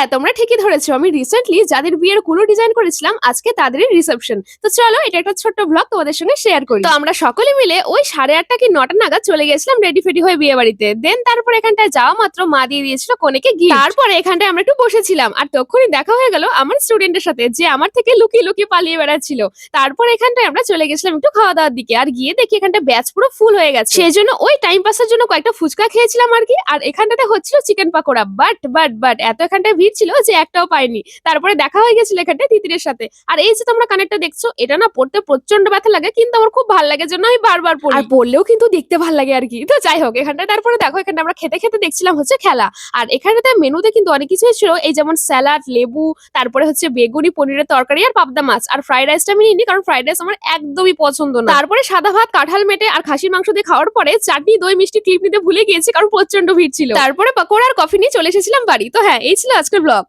হ্যাঁ, তোমরা ঠিকই ধরেছো। আমি রিসেন্টলি যাদের বিয়ের কুলো ডিজাইন করেছিলাম আজকে তাদেরই রিসেপশন। তো চলো এটা একটা ছোট্ট ব্লগ তোমাদের সঙ্গে শেয়ার করি। তো আমরা সকলে মিলে ওই 8:30 কি 9টা নাগাদ চলে গেছিলাম রেডি ফেডি হয়ে বিয়ে বাড়িতে। দেন তারপর এখানটায় যাওয়া মাত্র মা দিয়ে দিয়েছিল কনেকে গিফট। তারপরে এখানটায় আমরা একটু বসেছিলাম আর তখনই দেখা হয়ে গেল আমার স্টুডেন্টের সাথে যে আমার থেকে লুকিয়ে লুকিয়ে পালিয়ে বেড়াচ্ছিল। তারপর এখানটায় আমরা চলে গেছিলাম একটু খাওয়া দাওয়ার দিকে আর গিয়ে দেখি এখানটা ব্যাচ পুরো ফুল হয়ে গেছে। সেই জন্য ওই টাইম পাসের জন্য কয়েকটা ফুচকা খেয়েছিলাম আর কি। আর এখানটাতে হচ্ছিল চিকেন পাকোড়া। বাট এত এখানটায় ভিড় ছিল যে একটাও পাইনি। তারপরে দেখা হয়ে গেছিল এখানটায় তিতিরের সাথে। আর এই যে তোমরা কানেরটা দেখছো এটা না পড়তে প্রচন্ড ব্যথা লাগে কিন্তু আমার খুব ভালো লাগে জন্য আমি বারবার পড়ি। আর পড়লেও কিন্তু দেখতে ভালো লাগে আর কি। তো যাই হোক এখানটায় তারপরে দেখো এখানে আমরা খেতে খেতে দেখছিলাম হচ্ছে খেলা। আর এখানটাতে মেনুতে কিন্তু অনেক কিছুই ছিল এই যেমন স্যালাড, লেবু, তারপরে হচ্ছে বেগুনি, পনিরের তরকারি আর পাবদা মাছ। আর ফ্রাইড রাইসটা আমি নিইনি কারণ ফ্রাইড রাইস আমার একদমই পছন্দ না। তারপরে সাদা ভাত, কাঁঠাল মেটে আর খাসির মাংস দিয়ে খাওয়ার পরে চাটনি, দই, মিষ্টি ক্লিপ নিতে ভুলে গিয়েছি কারণ প্রচন্ড ভিড় ছিল। তারপরে পকোড়া আর কফি নিয়ে চলে এসেছিলাম বাড়ি। তো হ্যাঁ এই ছিল আজকের ব্লগ।